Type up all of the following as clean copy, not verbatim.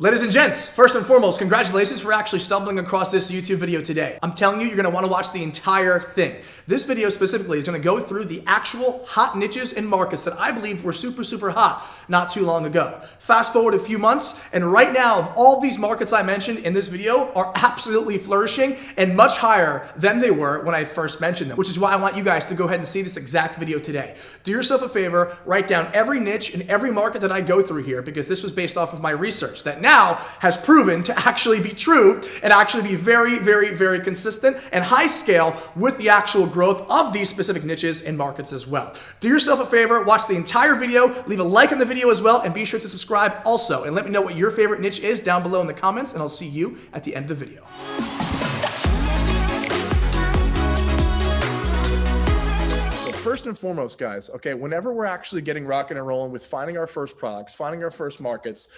Ladies and gents, first and foremost, congratulations for actually stumbling across this YouTube video today. I'm telling you, you're gonna wanna watch the entire thing. This video specifically is gonna go through the actual hot niches and markets that I believe were super hot not too long ago. Fast forward a few months, and right now, all these markets I mentioned in this video are absolutely flourishing and much higher than they were when I first mentioned them, which is why I want you guys to go ahead and see this exact video today. Do yourself a favor, write down every niche and every market that I go through here, because this was based off of my research that now has proven to actually be true and actually be very consistent and high scale with the actual growth of these specific niches and markets as well. Do yourself a favor, watch the entire video, leave a like on the video as well, and be sure to subscribe also. And let me know what your favorite niche is down below in the comments, and I'll see you at the end of the video. First and foremost, guys, okay, whenever we're actually getting rocking and rolling with finding our first products, finding our first markets,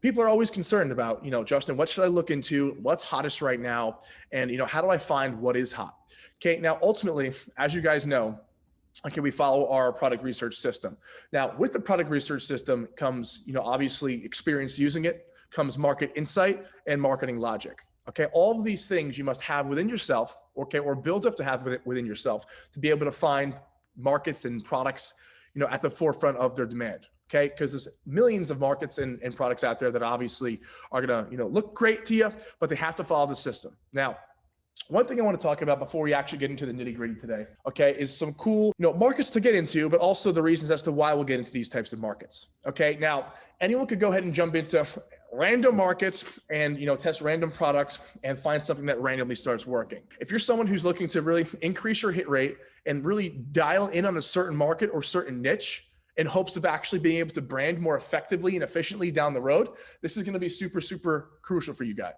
people are always concerned about, Justin, what should I look into? What's hottest right now? And, how do I find what is hot? Okay, now, ultimately, as you guys know, okay, we follow our product research system. Now, with the product research system comes, obviously experience using it, comes market insight and marketing logic. Okay, all of these things you must have within yourself, okay, or build up to have within yourself to be able to find markets and products, at the forefront of their demand. Okay, because there's millions of markets and products out there that obviously are gonna, look great to you, but they have to follow the system. Now, one thing I want to talk about before we actually get into the nitty-gritty today, okay, is some cool, markets to get into, but also the reasons as to why we'll get into these types of markets. Okay, now anyone could go ahead and jump into random markets and test random products and find something that randomly starts working. If you're someone who's looking to really increase your hit rate and really dial in on a certain market or certain niche in hopes of actually being able to brand more effectively and efficiently down the road, this is going to be super crucial for you guys,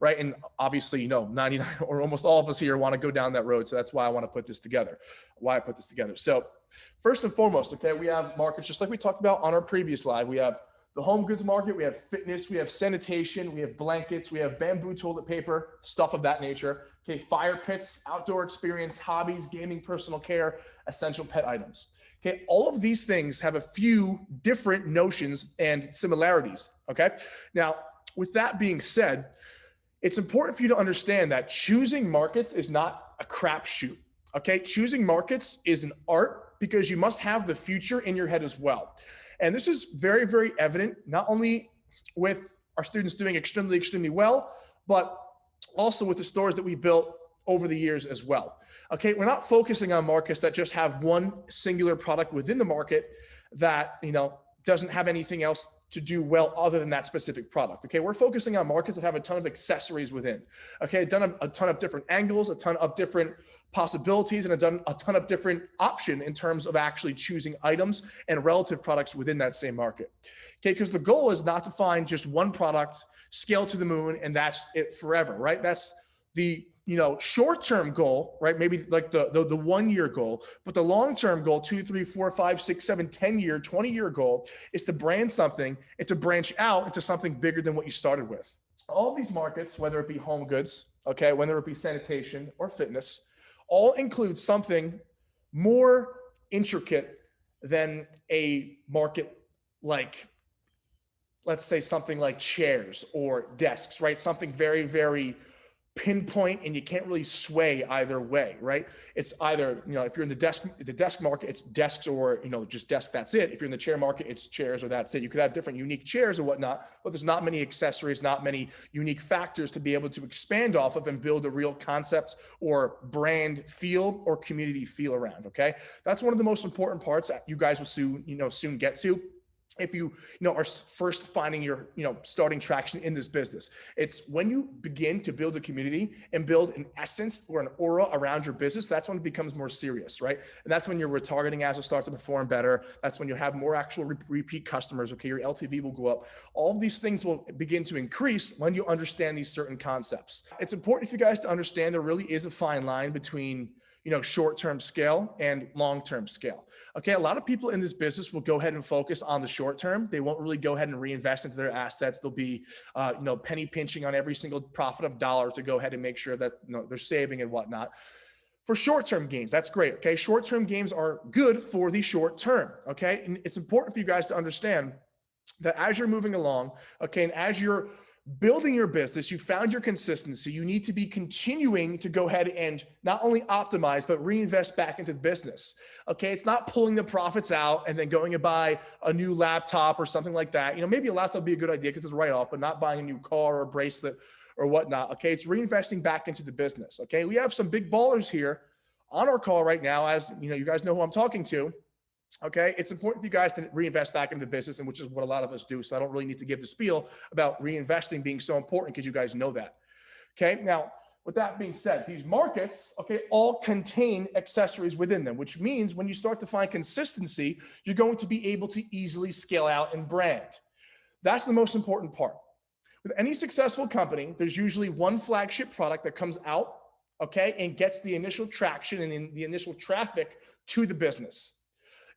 right? And obviously, 99 or almost all of us here want to go down that road. So that's why I want to put this together, So first and foremost, okay, we have markets just like we talked about on our previous live. We have the home goods market, we have fitness, we have sanitation, we have blankets, we have bamboo toilet paper, stuff of that nature. Okay, fire pits, outdoor experience, hobbies, gaming, personal care, essential pet items. Okay, all of these things have a few different notions and similarities, okay? Now, with that being said, it's important for you to understand that choosing markets is not a crapshoot, okay? Choosing markets is an art because you must have the future in your head as well. And this is very evident, not only with our students doing extremely well, but also with the stores that we built over the years as well. Okay, we're not focusing on markets that just have one singular product within the market that, doesn't have anything else to do well other than that specific product. Okay, we're focusing on markets that have a ton of accessories within. Okay, done a ton of different angles, a ton of different possibilities, and a ton of different option in terms of actually choosing items and relative products within that same market. Okay, because the goal is not to find just one product, scale to the moon, and that's it forever, right? That's the short-term goal, right? Maybe like the 1 year goal, but the long-term goal, 2, 3, 4, 5, 6, 7, 10 year, 20-year goal is to brand something and to branch out into something bigger than what you started with. All these markets, whether it be home goods, okay, whether it be sanitation or fitness, all include something more intricate than a market like, let's say something like chairs or desks, right? Something very pinpoint, and you can't really sway either way, right? It's either, if you're in the desk market, it's desks or, just desk, that's it. If you're in the chair market, it's chairs or that's it. You could have different unique chairs or whatnot, but there's not many accessories, not many unique factors to be able to expand off of and build a real concept or brand feel or community feel around, okay? That's one of the most important parts that you guys will soon get to. If you are first finding your starting traction in this business, it's when you begin to build a community and build an essence or an aura around your business, that's when it becomes more serious, right? And that's when your retargeting ads will start to perform better. That's when you have more actual repeat customers. Okay, your LTV will go up. All of these things will begin to increase when you understand these certain concepts. It's important for you guys to understand there really is a fine line between short-term scale and long-term scale. Okay, a lot of people in this business will go ahead and focus on the short term. They won't really go ahead and reinvest into their assets. They'll be, penny pinching on every single profit of dollar to go ahead and make sure that they're saving and whatnot. For short-term gains, that's great. Okay, short-term gains are good for the short term. Okay, and it's important for you guys to understand that as you're moving along, okay, and as you're building your business, you found your consistency, you need to be continuing to go ahead and not only optimize, but reinvest back into the business. Okay. It's not pulling the profits out and then going to buy a new laptop or something like that. Maybe a laptop would be a good idea because it's a write-off, but not buying a new car or a bracelet or whatnot. Okay. It's reinvesting back into the business. Okay. We have some big ballers here on our call right now. As you guys know who I'm talking to. Okay. It's important for you guys to reinvest back into the business, and which is what a lot of us do. So I don't really need to give the spiel about reinvesting being so important because you guys know that. Okay. Now, with that being said, these markets, okay, all contain accessories within them, which means when you start to find consistency, you're going to be able to easily scale out and brand. That's the most important part. With any successful company, there's usually one flagship product that comes out, okay, and gets the initial traction and the initial traffic to the business.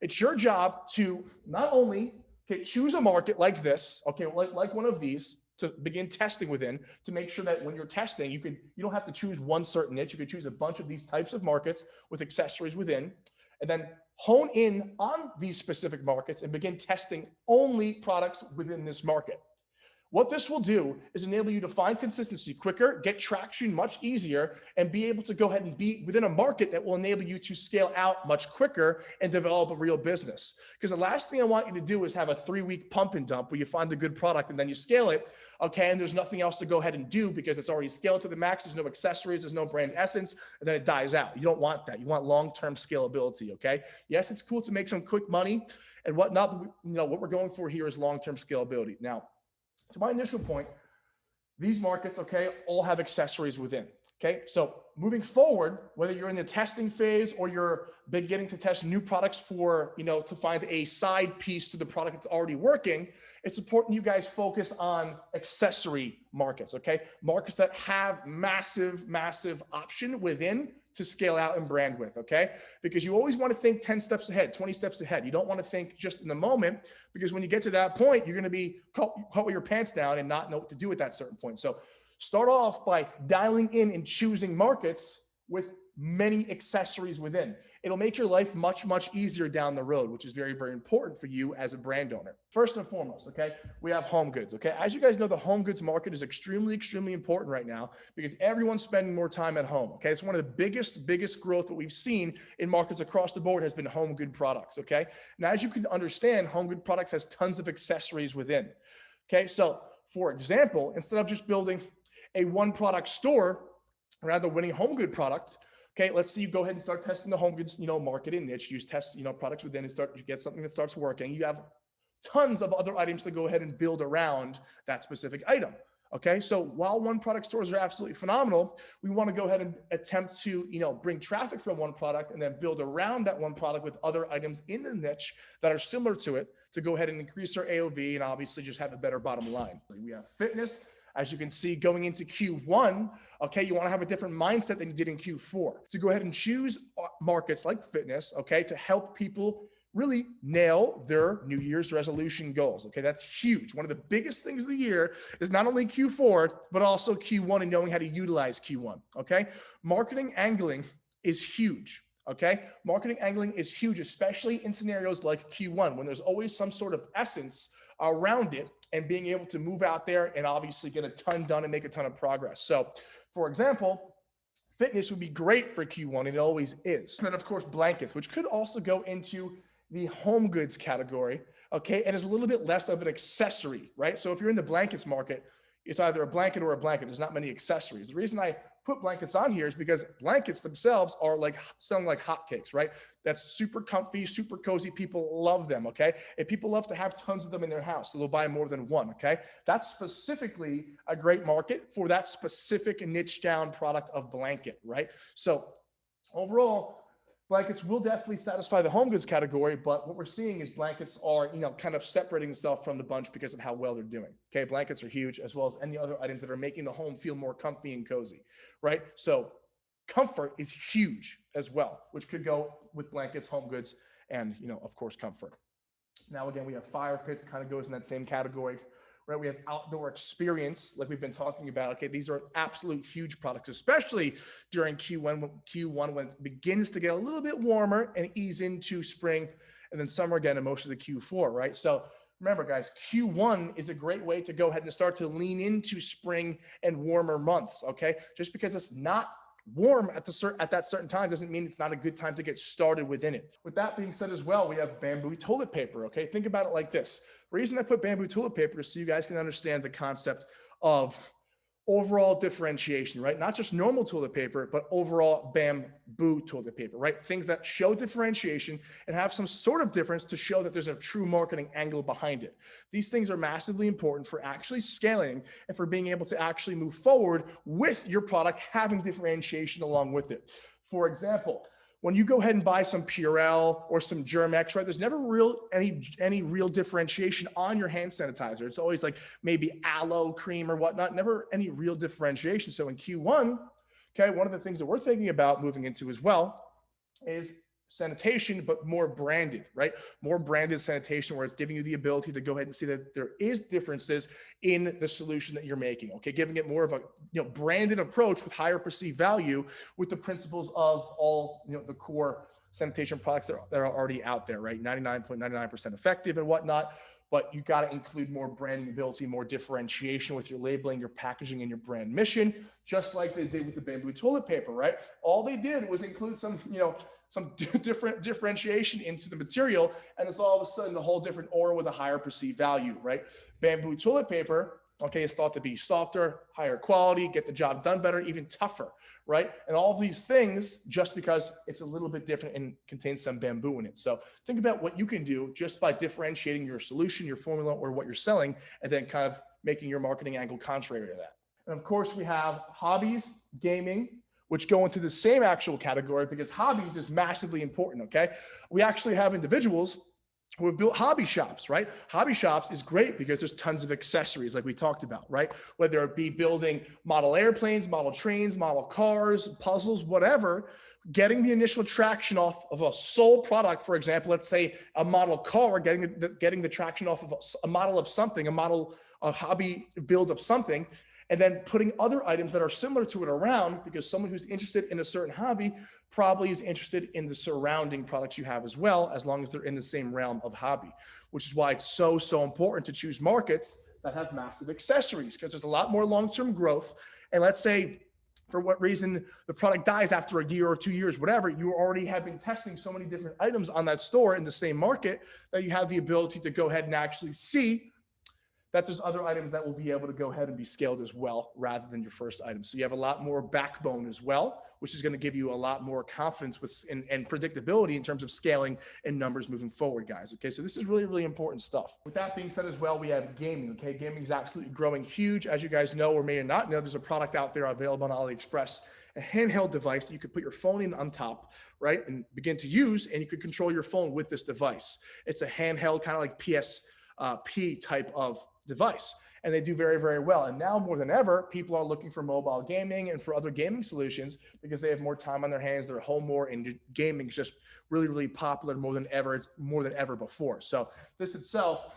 It's your job to not only choose a market like this, okay, like one of these, to begin testing within, to make sure that when you're testing, you don't have to choose one certain niche. You could choose a bunch of these types of markets with accessories within, and then hone in on these specific markets and begin testing only products within this market. What this will do is enable you to find consistency quicker, get traction much easier, and be able to go ahead and be within a market that will enable you to scale out much quicker and develop a real business. Because the last thing I want you to do is have a 3-week pump and dump where you find a good product and then you scale it, okay, and there's nothing else to go ahead and do because it's already scaled to the max. There's no accessories, there's no brand essence, and then it dies out. You don't want that. You want long-term scalability, okay? Yes, it's cool to make some quick money and whatnot, but what we're going for here is long-term scalability. Now, to my initial point, these markets, okay, all have accessories within. Okay, so moving forward, whether you're in the testing phase or you're beginning to test new products for, to find a side piece to the product that's already working, it's important you guys focus on accessory markets, okay? Markets that have massive, massive option within to scale out and brand with, okay? Because you always want to think 10 steps ahead, 20 steps ahead. You don't want to think just in the moment, because when you get to that point, you're going to be caught with your pants down and not know what to do at that certain point. So start off by dialing in and choosing markets with many accessories within. It'll make your life much, much easier down the road, which is very, very important for you as a brand owner. First and foremost, okay, we have home goods, okay? As you guys know, the home goods market is extremely, extremely important right now because everyone's spending more time at home, okay? It's one of the biggest growth that we've seen in markets across the board has been home good products, okay? Now, as you can understand, home good products has tons of accessories within, okay? So, for example, instead of just building a one product store around the winning home good product, okay, let's say you go ahead and start testing the home goods, market and niche. You test, products within and you get something that starts working. You have tons of other items to go ahead and build around that specific item. Okay, so while one product stores are absolutely phenomenal, we want to go ahead and attempt to, bring traffic from one product and then build around that one product with other items in the niche that are similar to it to go ahead and increase our AOV and obviously just have a better bottom line. We have fitness. As you can see, going into Q1, okay, you want to have a different mindset than you did in Q4. To go ahead and choose markets like fitness, okay, to help people really nail their New Year's resolution goals. Okay, that's huge. One of the biggest things of the year is not only Q4, but also Q1 and knowing how to utilize Q1. Okay, marketing angling is huge. Okay, marketing angling is huge, especially in scenarios like Q1 when there's always some sort of essence around it and being able to move out there and obviously get a ton done and make a ton of progress. So, for example, fitness would be great for Q1, and it always is. And then, of course, blankets, which could also go into the home goods category, okay, and is a little bit less of an accessory, right? So if you're in the blankets market, it's either a blanket or a blanket. There's not many accessories. The reason I put blankets on here is because blankets themselves are like selling like hotcakes, right? That's super comfy, super cozy. People love them, okay? And people love to have tons of them in their house, so they'll buy more than one, okay? That's specifically a great market for that specific niche down product of blanket, right? So overall, blankets will definitely satisfy the home goods category, but what we're seeing is blankets are, kind of separating themselves from the bunch because of how well they're doing. Okay, blankets are huge, as well as any other items that are making the home feel more comfy and cozy, right? So comfort is huge as well, which could go with blankets, home goods, and, of course, comfort. Now, again, we have fire pits, kind of goes in that same category. Right, we have outdoor experience, like we've been talking about. Okay, these are absolute huge products, especially during Q1 when it begins to get a little bit warmer and ease into spring, and then summer again, and most of the Q4. Right, so Remember guys, Q1 is a great way to go ahead and start to lean into spring and warmer months, okay? Just because it's not warm at that certain time doesn't mean it's not a good time to get started within it. With that being said as well, we have bamboo toilet paper, okay? Think about it like this. The reason I put bamboo toilet paper is so you guys can understand the concept of overall differentiation, right? Not just normal toilet paper, but overall bamboo toilet paper, right? Things that show differentiation and have some sort of difference to show that there's a true marketing angle behind it. These things are massively important for actually scaling and for being able to actually move forward with your product having differentiation along with it. For example, when you go ahead and buy some Purell or some Germ-X, right, there's never any real differentiation on your hand sanitizer. It's always like maybe aloe cream or whatnot, never any real differentiation. So in Q1, okay, one of the things that we're thinking about moving into as well is sanitation, but more branded, right? More branded sanitation where it's giving you the ability to go ahead and see that there is differences in the solution that you're making, okay? Giving it more of a, branded approach with higher perceived value with the principles of all, the core sanitation products that are already out there, right? 99.99% effective and whatnot, but you got to include more branding ability, more differentiation with your labeling, your packaging, and your brand mission, just like they did with the bamboo toilet paper, right? All they did was include some, some different differentiation into the material, and it's all of a sudden a whole different aura with a higher perceived value, right? Bamboo toilet paper, okay, is thought to be softer, higher quality, get the job done better, even tougher, right? And all of these things just because it's a little bit different and contains some bamboo in it. So think about what you can do just by differentiating your solution, your formula, or what you're selling, and then kind of making your marketing angle contrary to that. And of course, we have hobbies, gaming, which go into the same actual category because hobbies is massively important, okay? We actually have individuals who have built hobby shops, right? Hobby shops is great because there's tons of accessories like we talked about, right? Whether it be building model airplanes, model trains, model cars, puzzles, whatever, getting the initial traction off of a sole product, for example, let's say a model car, getting the traction off of a model of something, a hobby build of something, and then putting other items that are similar to it around because someone who's interested in a certain hobby probably is interested in the surrounding products you have as well, as long as they're in the same realm of hobby, which is why it's so important to choose markets that have massive accessories because there's a lot more long-term growth. And let's say for what reason the product dies after a year or 2 years, whatever, you already have been testing so many different items on that store in the same market that you have the ability to go ahead and actually see that there's other items that will be able to go ahead and be scaled as well, rather than your first item. So you have a lot more backbone as well, which is going to give you a lot more confidence and predictability in terms of scaling and numbers moving forward, guys. Okay, so this is really important stuff. With that being said as well, we have gaming. Okay, gaming is absolutely growing huge. As you guys know or may or not know, there's a product out there available on AliExpress, a handheld device that you could put your phone in on top, right, and begin to use, and you could control your phone with this device. It's a handheld, kind of like PSP type of device, and they do very well. And now more than ever, people are looking for mobile gaming and for other gaming solutions because they have more time on their hands, they're home more, and gaming is just really popular more than ever before. So this itself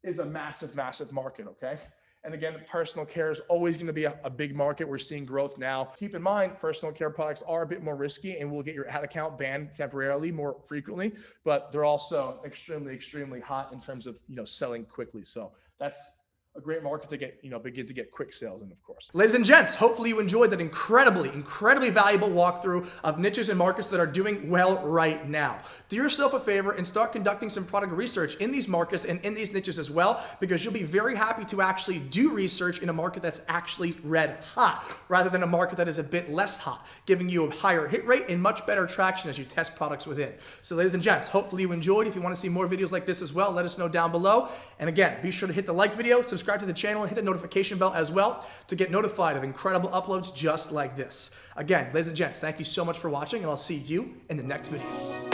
is a massive market, okay? And again, personal care is always going to be a big market. We're seeing growth now. Keep in mind, personal care products are a bit more risky and will get your ad account banned temporarily more frequently, but they're also extremely hot in terms of, selling quickly. So that's a great market to get, begin to get quick sales in, of course. Ladies and gents, hopefully you enjoyed that incredibly valuable walkthrough of niches and markets that are doing well right now. Do yourself a favor and start conducting some product research in these markets and in these niches as well, because you'll be very happy to actually do research in a market that's actually red hot, rather than a market that is a bit less hot, giving you a higher hit rate and much better traction as you test products within. So ladies and gents, hopefully you enjoyed. If you want to see more videos like this as well, let us know down below. And again, be sure to hit the like video, subscribe to the channel, and hit the notification bell as well to get notified of incredible uploads just like this. Again, ladies and gents, thank you so much for watching, and I'll see you in the next video.